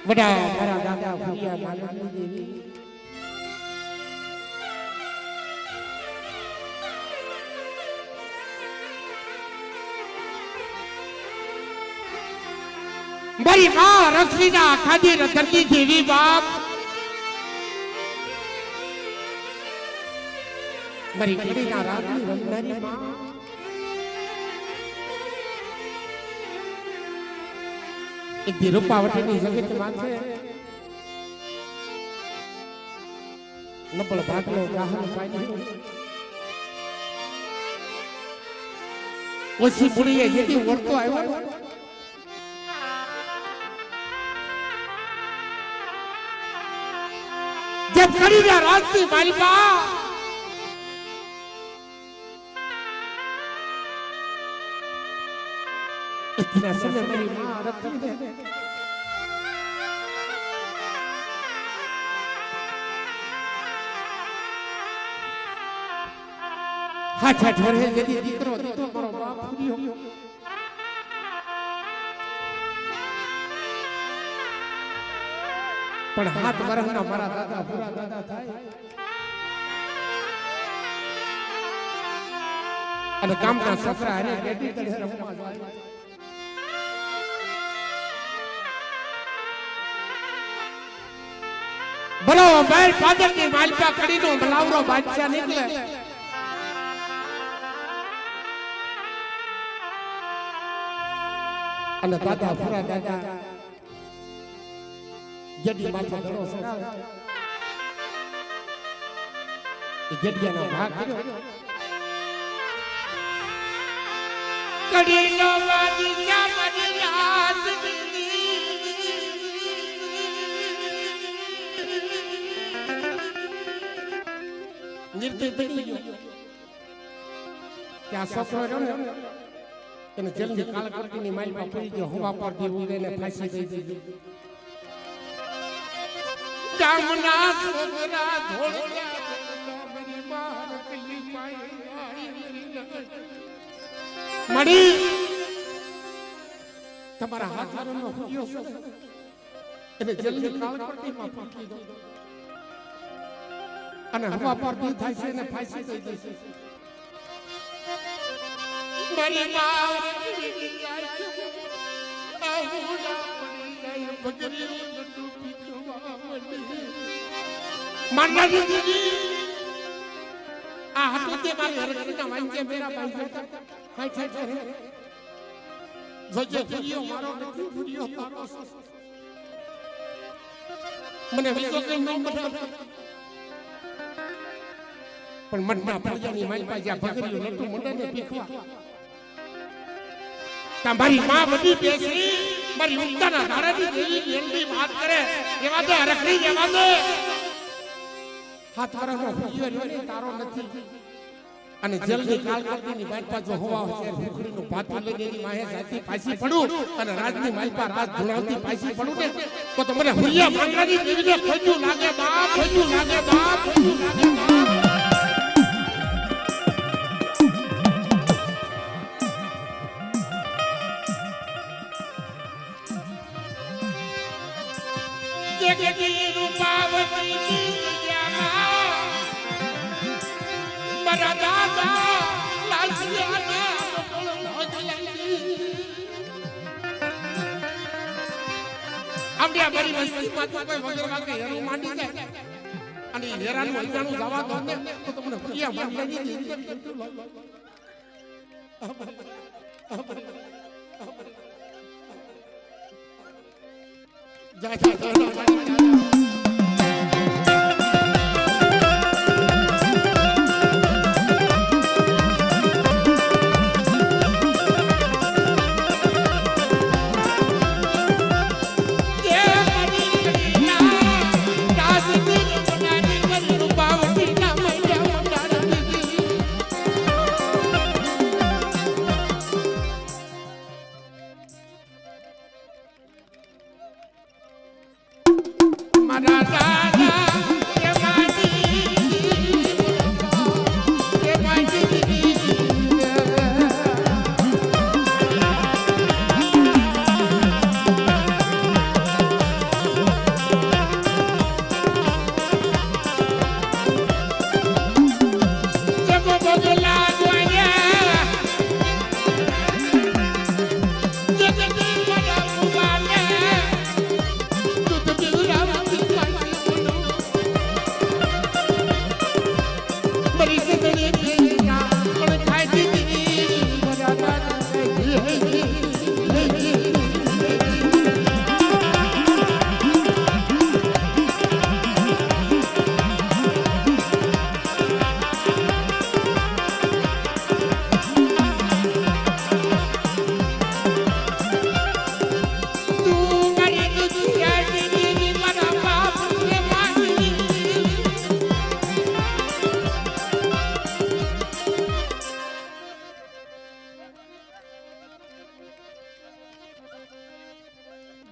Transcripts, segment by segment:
बड़ा मारा दादा फरिया माननी देवी बड़ी मां रक्षिता खादी रतनी देवी बाप बड़ी बड़ी ना रानी रमनारी मां एक दिरो पावटी ની જગત માથે નબળ ભાગલો ગાહન પાણી ઓછી બુડીએ જેથી વળતો આવ્યો जब खड़ी ना रास्ते मालिका इतना समय मेरी मां रखी है हाथ हाथ रहे यदि दीकरो तो मारो बाप पूरी हो पण हाथ वरहना मारा दादा पूरा दादा थाय અને કામના સફરા હરે બેટી તળે રમવા જાય બોલો બેલ ફાધર ની માલપા કડીનો બલાવરો બાદશાહ નીકળે અને દાદા પૂરા દાદા जड़ी माथे दड़ो सगावे ए जड़ियानो भाग कर्यो कड़ीनो बादशाह मरी रात निर्दय बनी गयो क्या सोचो रो ने એને જલ્દી કાળકટીની માલમાં પડી ગયો હવા પર દી ઉગેને ફાંસી દઈ દીધી કામના છોકરા ધોળિયા મારી માર કલી પાઈ મડી તમારા હાથાનો હુયો એને જલ્દી કાળકટીમાં ફાંકી દો અને હવા પર દી થાય છે ને ફાંસી દઈ દેશે મારી માર કલી આહુડા પડી જાય બગરી ડૂબી मान्ना जी आ हाथ ते मारे हरकना वांचे मेरा भाई बेटा हाय हाय हाय जोजे फुरियो मारो નથી ફુરિયો તારો મને વિસો કે નો બતા પણ મનના ફળિયાની માલપા જ્યાં ભગરીઓ નટુ મંડને પીખવા તમારી માં બધી બેસરી મારી ઉત્તાના ધારાની દેવી એમની વાત કરે એવા દે હરકડી એવા દે હાથ વાળાનો ફુરિયો ને તારો નથી અને જલ્દી કાલકટીની માલપા જો હોવા છે ફુકડીનું ભાતું લઈને એની માહે જાતી પાછી પડું અને રાજની માલપા રાત ધુણાવતી પાછી પડું ને તો મને હુરિયા માંગરાની દેવીને ખોજું લાગે બાપ ખોજું લાગે બાપ ખોજું લાગે બાપ जगती रूपावती मरा दादा लाजिया अब या बड़ी मस्ती में तो कोई वगैरह वाके हेरो मांडी जाए અને હેરાનું હજાનું જવા દો ને તો તમને ભૂયા મારી નહીં જા જા જા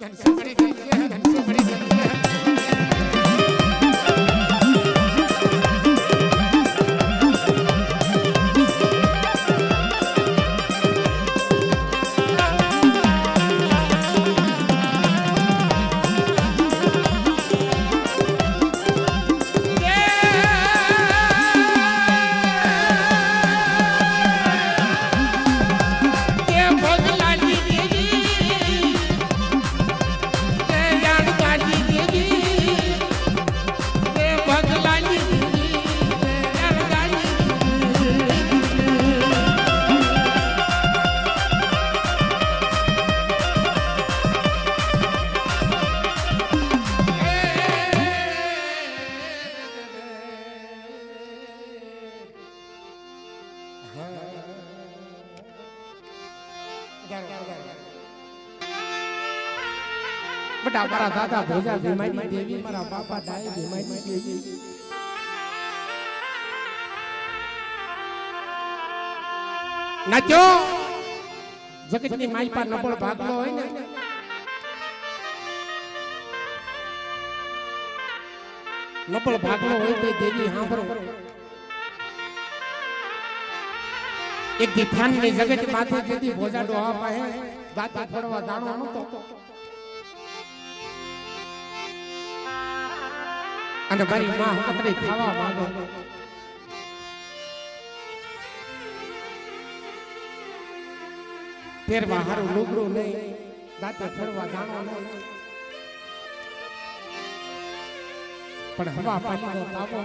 ધન સે બડી જલ્દી હે, ધન સે બડી જલ્દી હે. બટા મારા દાદા ભોજા ભીમાની દેવી, મારા બાપા ડાય ભીમાની દેવી. નાચ્યો જગતની માલપા નબળ ભાગલો હોય ને, નબળ ભાગલો હોય તે દેવી સાંભળો. એક દી થાનની જગત માથે જેથી ભોજા ડોહા પાસે દાતા ફોડવા દાણો નતો, અને મારી માં હકડી ખાવા માંગે. પહેરવા હારું લુગડું નહીં, દાંતે ફોડવા દાણો નહીં, પણ હવા પાણીનો તાવો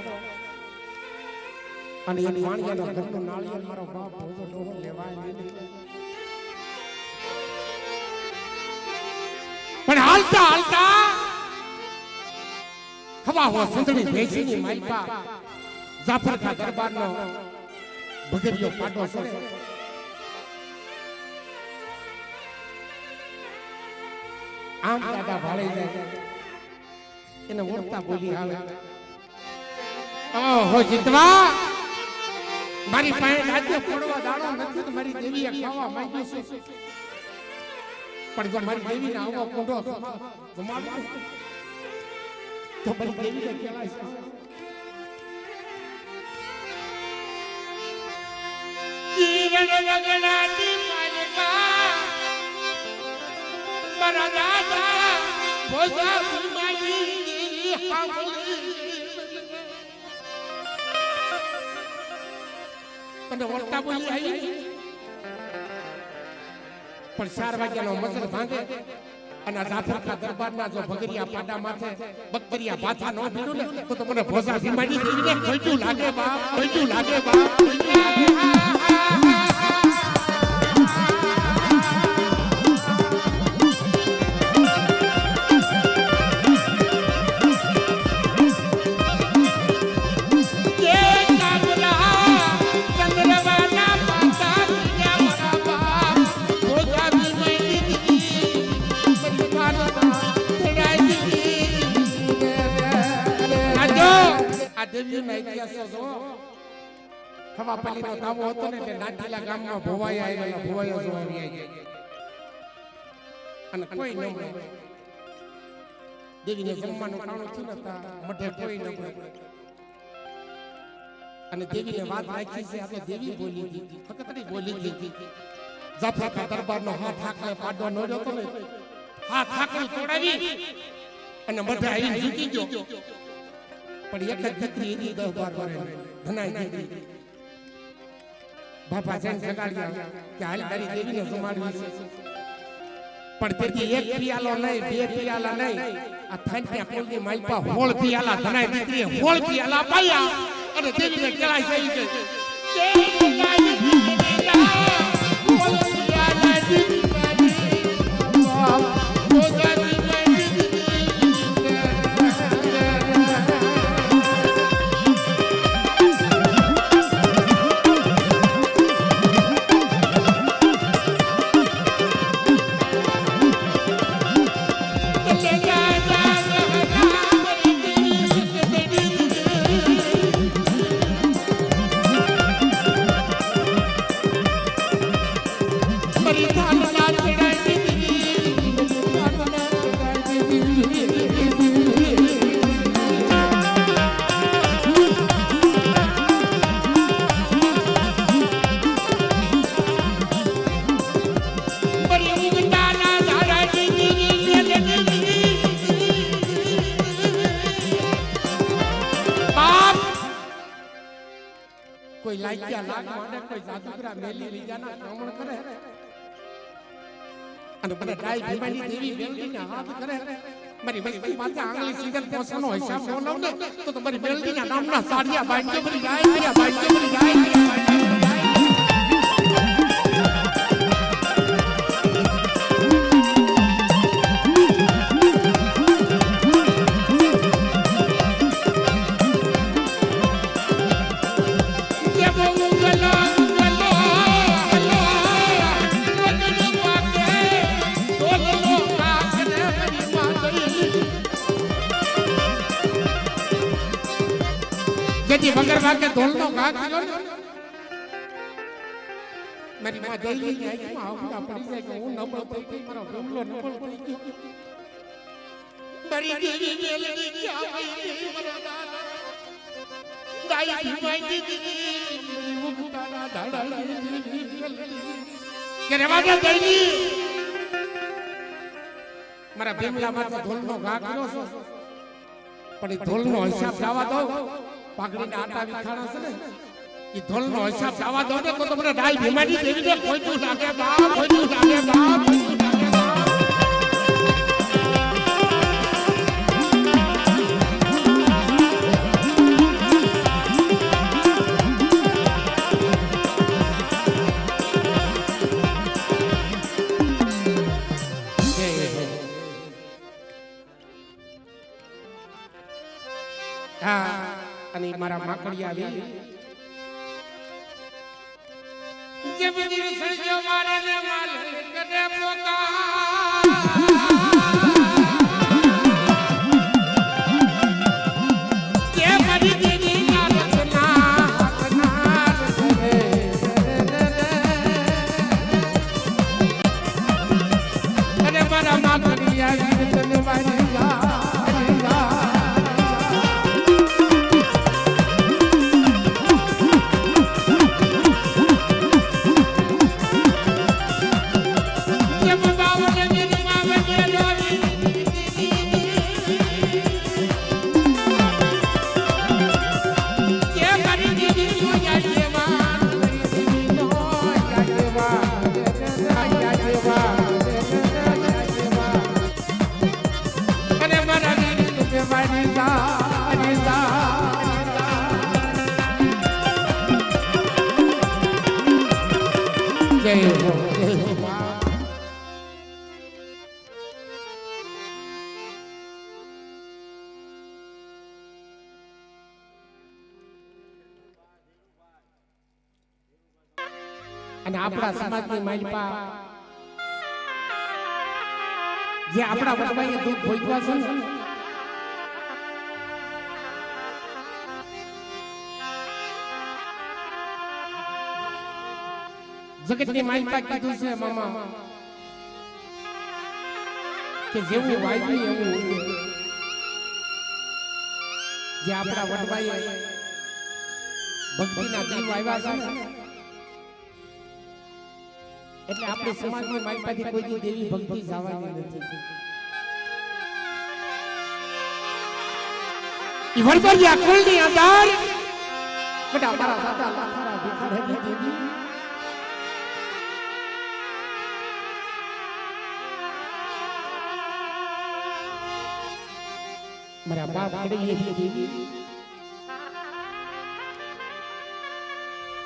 અને એની વાણિયાનો ઘરનું નાળિયેર મારો બાપ ભોજો ડોહો લેવાય નહીં. પણ હાલતા હાલતા હવા હવા સુંદરી ભેંસીની માલપા જાફર ખા દરબારનો ભગરિયો પાડો છે. આમ દાદા ભાળી જાય એને ઓળતા બોલી આવે, ઓહો જીતવા મારી પાસે રાજ્ય ફોડવા દાણો નથી, મારી દેવીએ ખાવા માંગ્યું છે, પણ જો મારી દેવીને આવો કુંડો જમાડો તો મારી દેવીને કહેવાય છે. જીવન વગડાતી માલિકા મારા દાદા ભોજા ભીમાની અને વળતા બોલી આવી. પણ 4 વાગ્યાનો મજલ ભાંગે અને જાફર ખા દરબારના જો ભગરિયા પાડા માથે બકરિયા ભાથા ન ભીડું ને તો મને ભોજા ભીમાની દેવીને ખોટું લાગે બાપ, ખોટું લાગે બાપ. હવા પલ્લીનો તાવો હતો ને તે નાટીલા ગામમાં ભોવાયા આવેલા ભોવાયો જો આવી અને કોઈ ન મળે. દેવીને જમવાનું કાણું થયું નતા મઢે કોઈ ન મળે અને દેવીને વાત રાખી છે. આ તો દેવી બોલી હતી, ફકતડી બોલી હતી. જાફર ખા દરબારનો હાથ આખલે પાડો નડ્યો તો ને, હાથ આખલું તોડાવી અને મઢે આવીને ઝૂકી ગયો. પણ એક જ દીકરી હતી 10-12 વર્ષ ધનાઈ દીકરી. બાપા જૈન જગાડ્યા કે હાલ તારી દેવીને જમાડવી છે. પણ તેથી એક પિયાલો નહીં, 2 પિયાલા નહીં, આ થાનક્યા કોલની માલપા 16 પિયાલા ધનાઈ દીકરીએ 16 પિયાલા પાયા અને દેવીને કહેવાય છે કે લાગ માંડે કોઈ જાદુગરા મેલી લીજાના કામણ કરે અને મને ડાઈ ભીમાની દેવી બેલડીના હાથ કરે મારી વસ્તી માથે આંગળી સીધલ પોસાનો હિસાબ ન લઉં ને તો તમારી બેલડીના નામના સાડિયા બાંધ્યો મરી જાય બાંધ્યો મરી જાય વગર વાગે ઢોલનો ઘા કર્યો ને મારી માં દઈ ગઈ આંખમાં આંખડા પડી જાય કે હું નબળ થઈ ગઈ મારો ભૂમલો નબળ પડી ગયો મારી દેવી મેલડી ક્યાં ગઈ મારો દાદા દાઈ ભીમાઈ દીદી મેરી મુકતાના ધાડા કે રેવા દે દઈ મારા ભીમલા માથે ઢોલનો ઘા કર્યો છે પણ એ ઢોલનો હિસાબ જવા દો પાઘડીના આટા વિખાણા છે ને ઈ ધોલનો હિસાબ આવા દો ને તો તમને ડાઈ ભીમાની દેવી ને કોઈ તું લાગે બાપ કોઈ તું લાગે બાપ અને મારા માકડી આવી જબ દિલ સજ્જો મારે ને માલ કદે પોકા કે મારી દેવી ના રત્ના કરે અને મારા માકડી આવી તને મારી અને આપણા સમાજની માલપા જે આપણા વડવાઈએ દૂધ ભોગવા છે જગતની માલપા કીધું છે મામા કે જેવું વાયુ એવું જે આપણા વડવાઈએ ભક્તિના દીવ આવ્યા છે એટલે આપણી સમાજની માલપાથી કોઈ દેવી ભક્તિ જવાની નથી ઈ વડબરિયા કુળની અંદર બટા મારા દાદા લાખારા ભીખાડેલી દેવી મારા બાપ કડેલી દેવી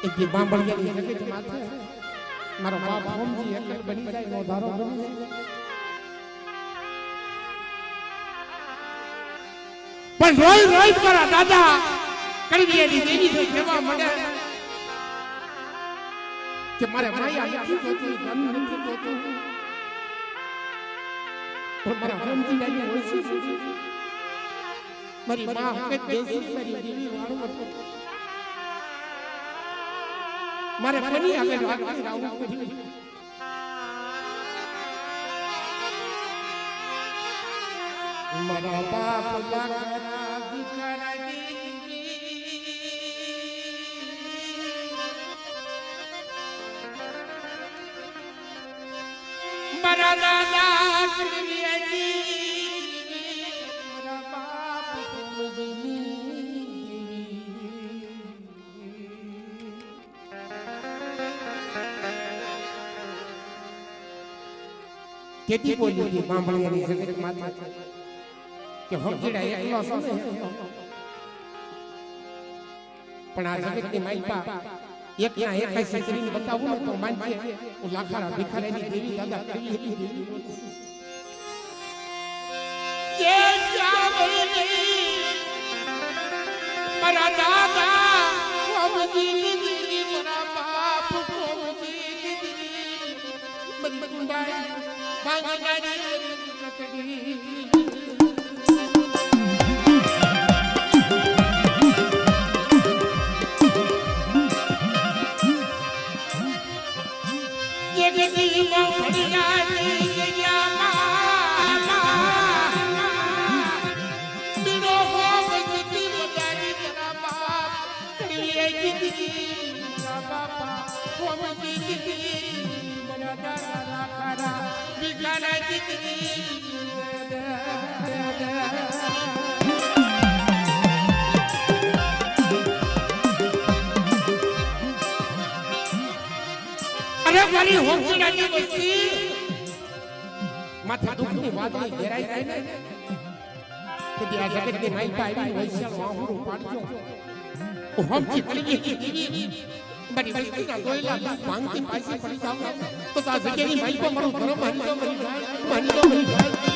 એક દી બાંભળિયાની જગત માથે મારો બાપ હોમજી એટલે બની જાય નો ધારો બની જાય પણ રોઈ રોઈ મારા દાદા કડવીએની દેવી જો કહેવા માંડે કે મારે માયા નથી જોતી ધન નથી જોતું પણ મારા હોમજી લાગી હોય છે મારી માં હકત બેસી મારી દેવી વાળું મારે ફરી આગળ વાગી રાવું પડ્યું મારા બાપ લાગરા વિકરાડી મારા દાદા કડવીયાજી મારા બાપ હોમજી કેતી બોલી હતી બાંભણિયાની જગત માતા કે હમજીડા એકલો છો ને પણ આ જગતની માલપા એક ના એક કઈ કરીને બતાવું ને તો માનજે હું લાખારા ભિખારીની દેવી દાદા કેવી હતી દેવી ये जावनी मरा दादा कोमजी दी मरा बाप कोमजी दी मरी कुंडाई बांगनारी कटड़ी ये दी मो फड़ियानी या अरे वाली होमचीडानी वस्ती माथा दुखनी वादળી ઘેરાઈ જાય ને તો આ જગતની માલપા આવી વૈશાળ વાહુરું પાડજો હોમચી પડી ગઈ દેવી બડી વસ્તીના દોયલા ભાંગતી પાછી પડી જાવ તો આ જગ્યાની માલપા મારું ધર્મ માની તો મરી જાય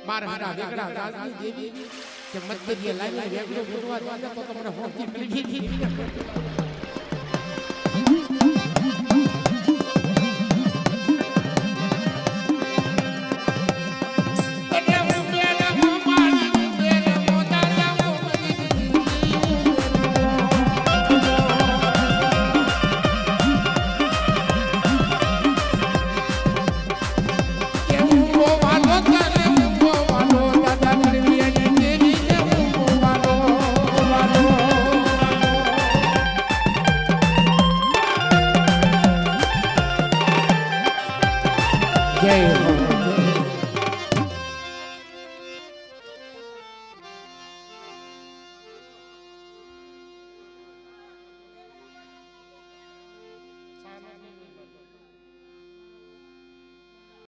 बार हरा वेगड़ा राजनी देवी के मत ये लाइन वेगड़ो गुरवा जाने तो तुमने होती मिली थी